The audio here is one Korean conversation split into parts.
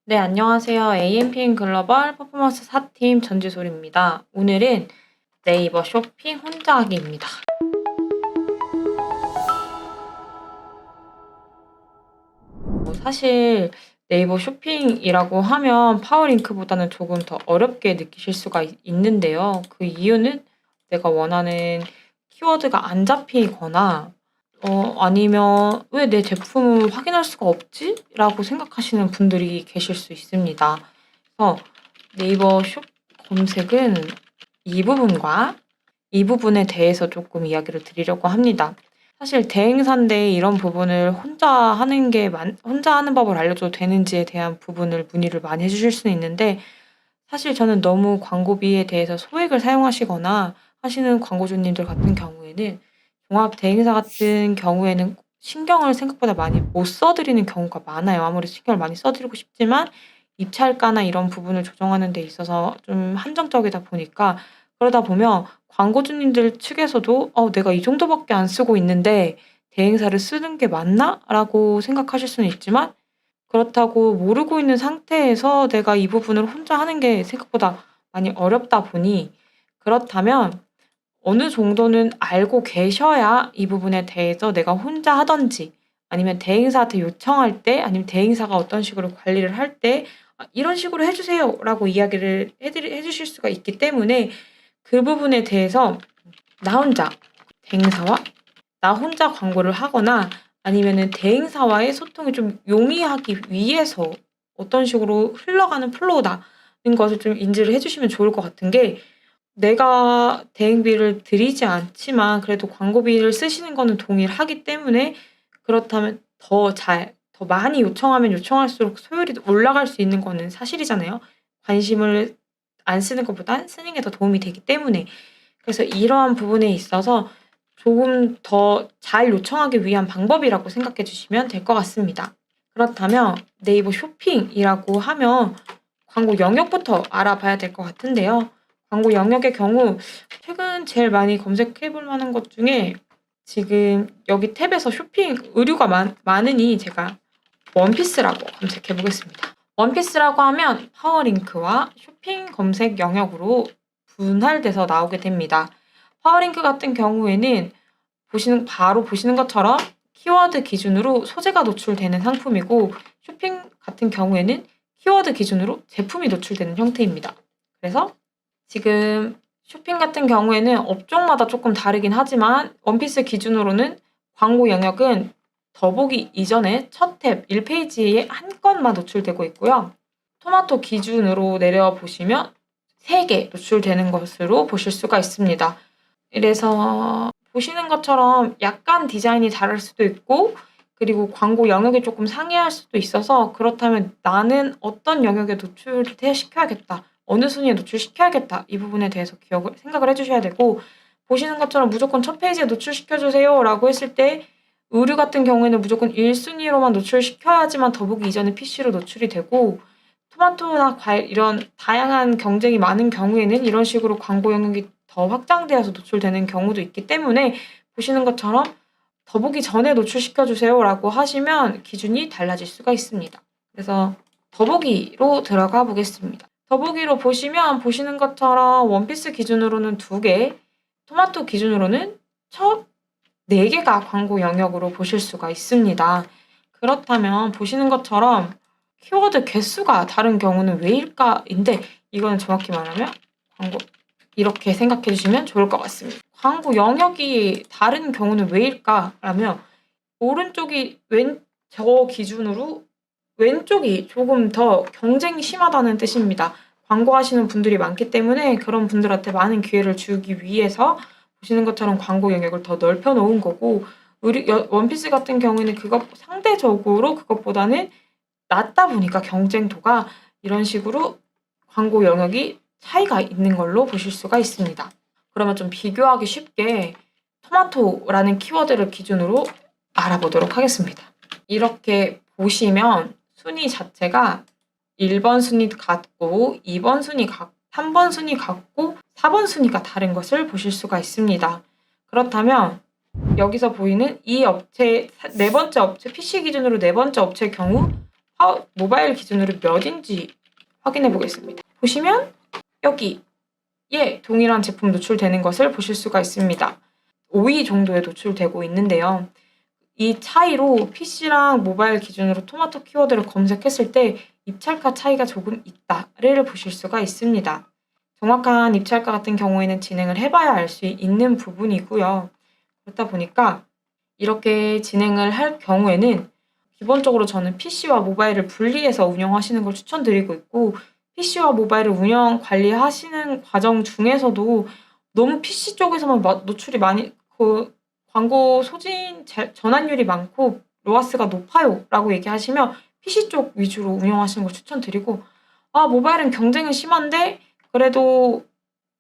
네, 안녕하세요. AMPM 글로벌 퍼포먼스 4팀 전지솔입니다. 오늘은 네이버 쇼핑 혼자 하기입니다. 사실 네이버 쇼핑이라고 하면 파워링크보다는 조금 더 어렵게 느끼실 수가 있는데요. 그 이유는 내가 원하는 키워드가 안 잡히거나 아니면 '왜 내 제품을 확인할 수가 없지?' 라고 생각하시는 분들이 계실 수 있습니다. 그래서 네이버 숍 검색은 이 부분에 대해서 조금 이야기를 드리려고 합니다. 사실 대행사인데 이런 부분을 혼자 하는 법을 알려줘도 되는지에 대한 부분을 문의를 많이 해 주실 수는 있는데, 사실 저는 너무 광고비에 대해서 소액을 사용하시거나 하시는 광고주님들 같은 경우에는 종합 대행사 같은 경우에는 신경을 생각보다 많이 못 써 드리는 경우가 많아요. 아무리 신경을 많이 써 드리고 싶지만 입찰가나 이런 부분을 조정하는 데 있어서 좀 한정적이다 보니까, 그러다 보면 광고주님들 측에서도 '내가 이 정도밖에 안 쓰고 있는데 대행사를 쓰는 게 맞나?'라고 생각하실 수는 있지만, 그렇다고 모르고 있는 상태에서 내가 이 부분을 혼자 하는 게 생각보다 많이 어렵다 보니, 그렇다면 어느 정도는 알고 계셔야 이 부분에 대해서 내가 혼자 하든지 아니면 대행사한테 요청할 때, 아니면 대행사가 어떤 식으로 관리를 할 때 "이런 식으로 해 주세요."라고 이야기를 해 주실 수가 있기 때문에, 그 부분에 대해서 나 혼자 대행사와 나 혼자 광고를 하거나 아니면은 대행사와의 소통이 좀 용이하기 위해서 어떤 식으로 흘러가는 플로우다는 것을 좀 인지를 해 주시면 좋을 것 같은 게, 내가 대행비를 드리지 않지만 그래도 광고비를 쓰시는 거는 동의를 하기 때문에, 그렇다면 더 많이 요청하면 요청할수록 소율이 올라갈 수 있는 거는 사실이잖아요. 관심을 안 쓰는 것보단 쓰는 게 더 도움이 되기 때문에. 그래서 이러한 부분에 있어서 조금 더 잘 요청하기 위한 방법이라고 생각해 주시면 될 것 같습니다. 그렇다면 네이버 쇼핑이라고 하면 광고 영역부터 알아봐야 될 것 같은데요. 광고 영역의 경우 최근 제일 많이 검색해 볼 만한 것 중에, 지금 여기 탭에서 쇼핑 의류가 많으니 제가 원피스라고 검색해 보겠습니다. 원피스라고 하면 파워링크와 쇼핑 검색 영역으로 분할돼서 나오게 됩니다. 파워링크 같은 경우에는 보시는 것처럼 키워드 기준으로 소재가 노출되는 상품이고, 쇼핑 같은 경우에는 키워드 기준으로 제품이 노출되는 형태입니다. 그래서 지금 쇼핑 같은 경우에는 업종마다 조금 다르긴 하지만 원피스 기준으로는 광고 영역은 더보기 이전에 첫 탭 1페이지에 한 건만 노출되고 있고요. 토마토 기준으로 내려보시면 3개 노출되는 것으로 보실 수가 있습니다. 이래서 보시는 것처럼 약간 디자인이 다를 수도 있고, 그리고 광고 영역이 조금 상이할 수도 있어서, 그렇다면 '나는 어떤 영역에 노출을 시켜야겠다. 어느 순위에 노출시켜야겠다.' 이 부분에 대해서 생각을 해 주셔야 되고, 보시는 것처럼 무조건 "첫 페이지에 노출시켜 주세요."라고 했을 때 의류 같은 경우에는 무조건 1 순위로만 노출시켜야지만 더보기 이전에 PC로 노출이 되고, 토마토나 과일 이런 다양한 경쟁이 많은 경우에는 이런 식으로 광고 영역이 더 확장되어서 노출되는 경우도 있기 때문에, 보시는 것처럼 "더보기 전에 노출시켜 주세요."라고 하시면 기준이 달라질 수가 있습니다. 그래서 더보기로 들어가 보겠습니다. 더보기로 보시면 보시는 것처럼 원피스 기준으로는 2개, 토마토 기준으로는 첫 4개가 광고 영역으로 보실 수가 있습니다. 그렇다면 보시는 것처럼 키워드 개수가 다른 경우는 왜일까?인데, 이거는 정확히 말하면 광고 이렇게 생각해 주시면 좋을 것 같습니다. 광고 영역이 다른 경우는 왜일까라면, 오른쪽이 저 기준으로 왼쪽이 조금 더 경쟁이 심하다는 뜻입니다. 광고하시는 분들이 많기 때문에 그런 분들한테 많은 기회를 주기 위해서 보시는 것처럼 광고 영역을 더 넓혀 놓은 거고, 원피스 같은 경우에는 상대적으로 그것보다는 낮다 보니까 경쟁도가, 이런 식으로 광고 영역이 차이가 있는 걸로 보실 수가 있습니다. 그러면 좀 비교하기 쉽게 토마토라는 키워드를 기준으로 알아보도록 하겠습니다. 이렇게 보시면 순위 자체가 1번 순위 같고 2번 순위 3번 순위 같고 4번 순위가 다른 것을 보실 수가 있습니다. 그렇다면 여기서 보이는 이 업체, 네 번째 업체, PC 기준으로 네 번째 업체의 경우 모바일 기준으로 몇인지 확인해 보겠습니다. 보시면 여기에 동일한 제품 노출되는 것을 보실 수가 있습니다. 5위 정도에 노출되고 있는데요. 이 차이로 PC랑 모바일 기준으로 토마토 키워드를 검색했을 때 입찰가 차이가 조금 있다를 보실 수가 있습니다. 정확한 입찰가 같은 경우에는 진행을 해봐야 알 수 있는 부분이고요. 그렇다 보니까 이렇게 진행을 할 경우에는 기본적으로 저는 PC와 모바일을 분리해서 운영하시는 걸 추천드리고 있고, PC와 모바일을 관리하시는 과정 중에서도 너무 PC 쪽에서만 노출이 많이 광고 소진 전환율이 많고 로아스가 높아요 라고 얘기하시면 PC 쪽 위주로 운영하시는 걸 추천드리고, 모바일은 경쟁이 심한데 그래도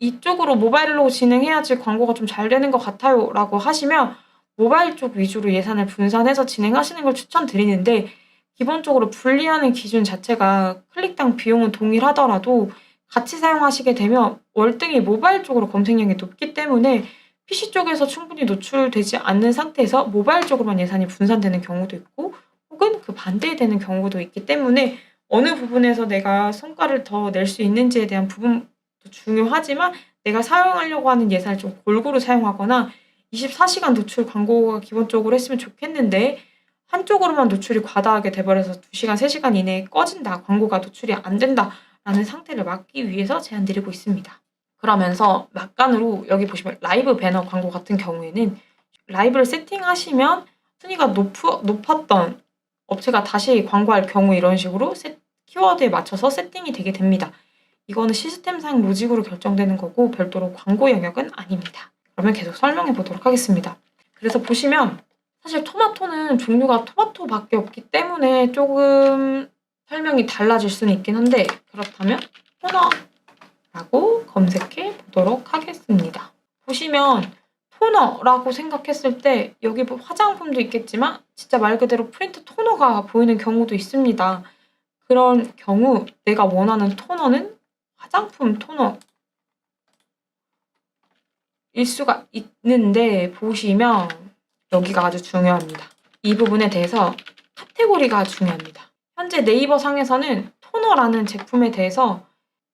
이쪽으로 모바일로 진행해야지 광고가 좀 잘 되는 것 같아요 라고 하시면 모바일 쪽 위주로 예산을 분산해서 진행하시는 걸 추천드리는데, 기본적으로 분리하는 기준 자체가 클릭당 비용은 동일하더라도 같이 사용하시게 되면 월등히 모바일 쪽으로 검색량이 높기 때문에 PC 쪽에서 충분히 노출되지 않는 상태에서 모바일 쪽으로만 예산이 분산되는 경우도 있고, 혹은 그 반대되는 경우도 있기 때문에 어느 부분에서 내가 성과를 더 낼 수 있는지에 대한 부분도 중요하지만, 내가 사용하려고 하는 예산을 좀 골고루 사용하거나 24시간 노출 광고가 기본적으로 했으면 좋겠는데 한쪽으로만 노출이 과다하게 돼버려서 2시간, 3시간 이내에 꺼진다, 광고가 노출이 안 된다라는 상태를 막기 위해서 제안드리고 있습니다. 그러면서 막간으로 여기 보시면 라이브 배너 광고 같은 경우에는 라이브를 세팅하시면 순위가 높았던 업체가 다시 광고할 경우 이런 식으로 키워드에 맞춰서 세팅이 되게 됩니다. 이거는 시스템상 로직으로 결정되는 거고 별도로 광고 영역은 아닙니다. 그러면 계속 설명해 보도록 하겠습니다. 그래서 보시면 사실 토마토는 종류가 토마토밖에 없기 때문에 조금 설명이 달라질 수는 있긴 한데, 그렇다면 토너라고 검색해 보도록 하겠습니다. 보시면 토너라고 생각했을 때 여기 화장품도 있겠지만 진짜 말 그대로 프린트 토너가 보이는 경우도 있습니다. 그런 경우 내가 원하는 토너는 화장품 토너일 수가 있는데, 보시면 여기가 아주 중요합니다. 이 부분에 대해서 카테고리가 중요합니다. 현재 네이버 상에서는 토너라는 제품에 대해서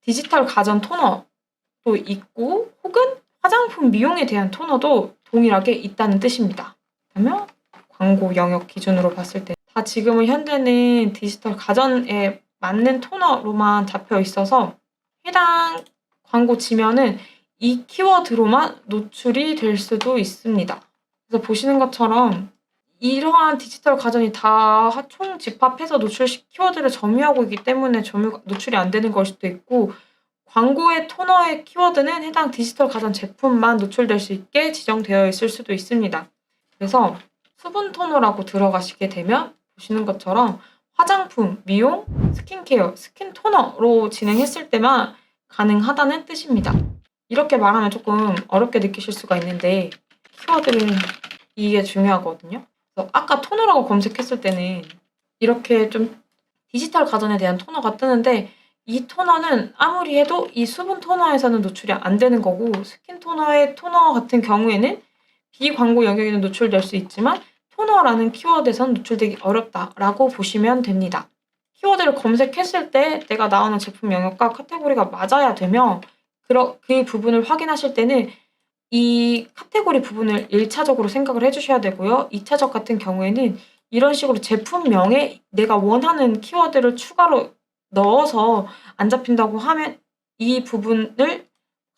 디지털 가전 토너도 있고 혹은 화장품 미용에 대한 토너도 동일하게 있다는 뜻입니다. 그러면 광고 영역 기준으로 봤을 때 다 지금은 현재는 디지털 가전에 맞는 토너로만 잡혀 있어서 해당 광고 지면은 이 키워드로만 노출이 될 수도 있습니다. 그래서 보시는 것처럼 이러한 디지털 가전이 다 총 집합해서 키워드를 점유하고 있기 때문에 노출이 안 되는 걸 수도 있고, 광고의 토너의 키워드는 해당 디지털 가전 제품만 노출될 수 있게 지정되어 있을 수도 있습니다. 그래서 수분 토너라고 들어가시게 되면 보시는 것처럼 화장품, 미용, 스킨케어, 스킨 토너로 진행했을 때만 가능하다는 뜻입니다. 이렇게 말하면 조금 어렵게 느끼실 수가 있는데 키워드를 이게 중요하거든요. 그래서 아까 토너라고 검색했을 때는 이렇게 좀 디지털 가전에 대한 토너가 뜨는데, 이 토너는 아무리 해도 이 수분 토너에서는 노출이 안 되는 거고, 스킨 토너의 토너 같은 경우에는 비광고 영역에는 노출될 수 있지만 토너라는 키워드에서는 노출되기 어렵다라고 보시면 됩니다. 키워드를 검색했을 때 내가 나오는 제품 영역과 카테고리가 맞아야 되며, 그 부분을 확인하실 때는 이 카테고리 부분을 1차적으로 생각을 해주셔야 되고요. 2차적 같은 경우에는 이런 식으로 제품명에 내가 원하는 키워드를 추가로 넣어서 안 잡힌다고 하면 이 부분을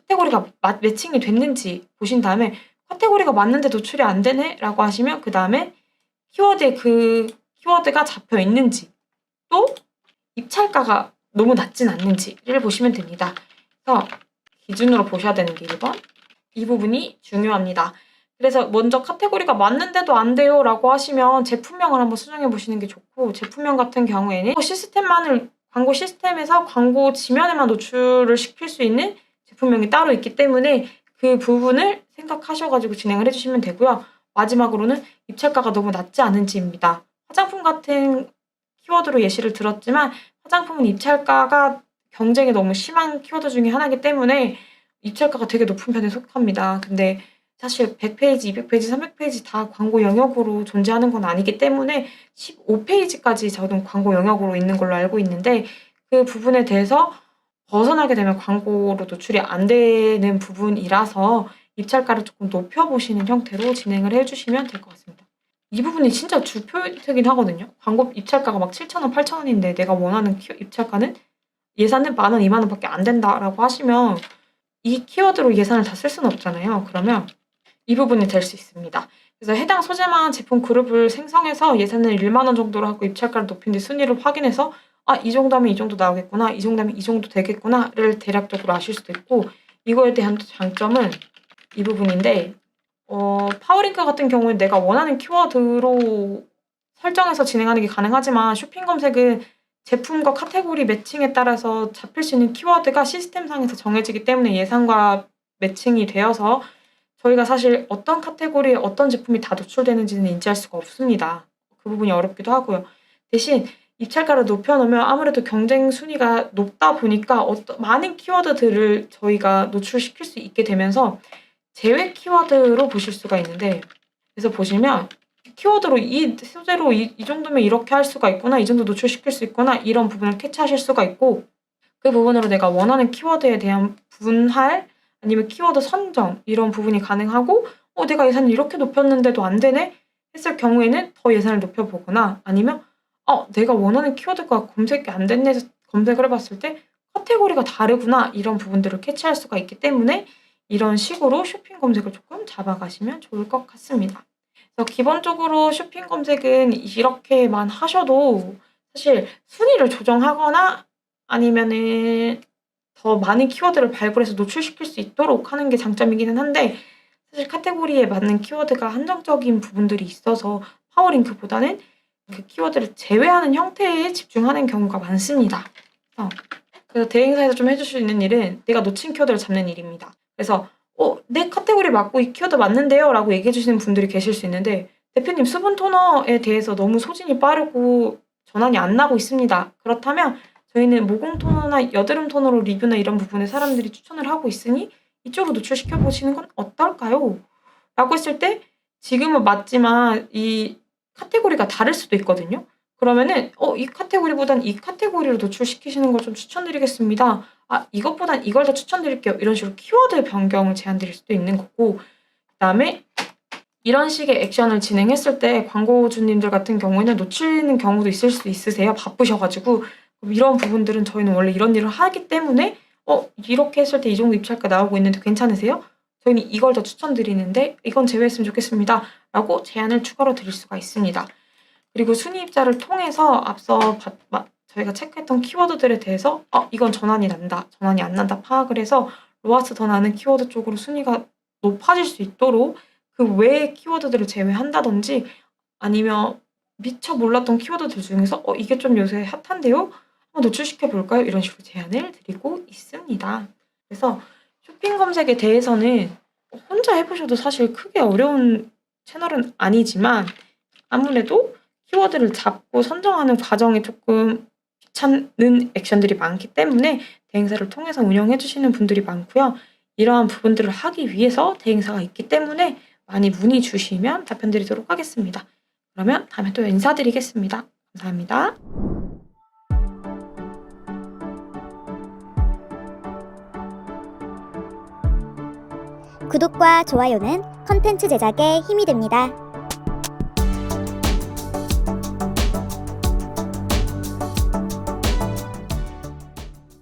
카테고리가 매칭이 됐는지 보신 다음에 카테고리가 맞는데 노출이 안 되네 라고 하시면 그 다음에 키워드에 그 키워드가 잡혀 있는지, 또 입찰가가 너무 낮진 않는지를 보시면 됩니다. 그래서 기준으로 보셔야 되는 게 1번, 이 부분이 중요합니다. 그래서 먼저 카테고리가 맞는데도 안 돼요 라고 하시면 제품명을 한번 수정해 보시는 게 좋고, 제품명 같은 경우에는 광고 시스템에서 광고 지면에만 노출을 시킬 수 있는 제품명이 따로 있기 때문에 그 부분을 생각하셔가지고 진행을 해주시면 되고요. 마지막으로는 입찰가가 너무 낮지 않은지입니다. 화장품 같은 키워드로 예시를 들었지만 화장품은 입찰가가 경쟁이 너무 심한 키워드 중에 하나이기 때문에 입찰가가 되게 높은 편에 속합니다. 근데 사실 100페이지, 200페이지, 300페이지 다 광고 영역으로 존재하는 건 아니기 때문에 15페이지까지 저는 광고 영역으로 있는 걸로 알고 있는데 그 부분에 대해서 벗어나게 되면 광고로 노출이 안 되는 부분이라서 입찰가를 조금 높여보시는 형태로 진행을 해주시면 될 것 같습니다. 이 부분이 진짜 주표이긴 하거든요. 광고 입찰가가 막 7,000원, 8,000원인데 내가 원하는 입찰가는 예산은 10,000원, 20,000원 밖에 안 된다라고 하시면 이 키워드로 예산을 다 쓸 수는 없잖아요. 그러면 이 부분이 될 수 있습니다. 그래서 해당 소재만 제품 그룹을 생성해서 예산을 10,000원 정도로 하고 입찰가를 높인 뒤 순위를 확인해서 이 정도 하면 이 정도 나오겠구나, 이 정도 하면 이 정도 되겠구나를 대략적으로 아실 수도 있고 이거에 대한 장점은 이 부분인데 파워링크 같은 경우에 내가 원하는 키워드로 설정해서 진행하는 게 가능하지만 쇼핑 검색은 제품과 카테고리 매칭에 따라서 잡힐 수 있는 키워드가 시스템상에서 정해지기 때문에 예산과 매칭이 되어서 저희가 사실 어떤 카테고리에 어떤 제품이 다 노출되는지는 인지할 수가 없습니다. 그 부분이 어렵기도 하고요. 대신 입찰가를 높여놓으면 아무래도 경쟁 순위가 높다 보니까 많은 키워드들을 저희가 노출시킬 수 있게 되면서 제외 키워드로 보실 수가 있는데 그래서 보시면 키워드로 이 소재로 이 정도면 이렇게 할 수가 있구나, 이 정도 노출시킬 수 있구나 이런 부분을 캐치하실 수가 있고 그 부분으로 내가 원하는 키워드에 대한 분할 아니면 키워드 선정 이런 부분이 가능하고 내가 예산을 이렇게 높였는데도 안 되네 했을 경우에는 더 예산을 높여보거나 아니면 내가 원하는 키워드가 검색이 안 됐네 해서 검색을 해봤을 때 카테고리가 다르구나 이런 부분들을 캐치할 수가 있기 때문에 이런 식으로 쇼핑 검색을 조금 잡아가시면 좋을 것 같습니다. 그래서 기본적으로 쇼핑 검색은 이렇게만 하셔도 사실 순위를 조정하거나 아니면은 더 많은 키워드를 발굴해서 노출시킬 수 있도록 하는 게 장점이기는 한데 사실 카테고리에 맞는 키워드가 한정적인 부분들이 있어서 파워링크보다는 그 키워드를 제외하는 형태에 집중하는 경우가 많습니다. 그래서 대행사에서 좀 해줄 수 있는 일은 내가 놓친 키워드를 잡는 일입니다. 그래서 내 카테고리 맞고 이 키워드 맞는데요 라고 얘기해 주시는 분들이 계실 수 있는데 대표님 수분 토너에 대해서 너무 소진이 빠르고 전환이 안 나고 있습니다. 그렇다면 저희는 모공 토너나 여드름 토너로 리뷰나 이런 부분에 사람들이 추천을 하고 있으니 이쪽으로 노출시켜 보시는 건 어떨까요? 라고 했을 때 지금은 맞지만 이 카테고리가 다를 수도 있거든요. 그러면은 이 카테고리보단 이 카테고리로 노출시키시는 걸 좀 추천드리겠습니다. 이것보단 이걸 더 추천드릴게요. 이런 식으로 키워드 변경을 제안드릴 수도 있는 거고 그다음에 이런 식의 액션을 진행했을 때 광고주님들 같은 경우에는 놓치는 경우도 있을 수 있으세요. 바쁘셔 가지고. 이런 부분들은 저희는 원래 이런 일을 하기 때문에 이렇게 했을 때 이 정도 입찰가 나오고 있는데 괜찮으세요? 저희는 이걸 더 추천드리는데 이건 제외했으면 좋겠습니다. 라고 제안을 추가로 드릴 수가 있습니다. 그리고 순위 입자를 통해서 앞서 저희가 체크했던 키워드들에 대해서 이건 전환이 난다, 전환이 안 난다 파악을 해서 로아스 더 나는 키워드 쪽으로 순위가 높아질 수 있도록 그 외의 키워드들을 제외한다든지 아니면 미처 몰랐던 키워드들 중에서 이게 좀 요새 핫한데요? 한번 노출시켜 볼까요? 이런 식으로 제안을 드리고 있습니다. 그래서 쇼핑 검색에 대해서는 혼자 해보셔도 사실 크게 어려운 채널은 아니지만 아무래도 키워드를 잡고 선정하는 과정이 조금 귀찮은 액션들이 많기 때문에 대행사를 통해서 운영해 주시는 분들이 많고요. 이러한 부분들을 하기 위해서 대행사가 있기 때문에 많이 문의 주시면 답변 드리도록 하겠습니다. 그러면 다음에 또 인사드리겠습니다. 감사합니다. 구독과 좋아요는 컨텐츠 제작에 힘이 됩니다.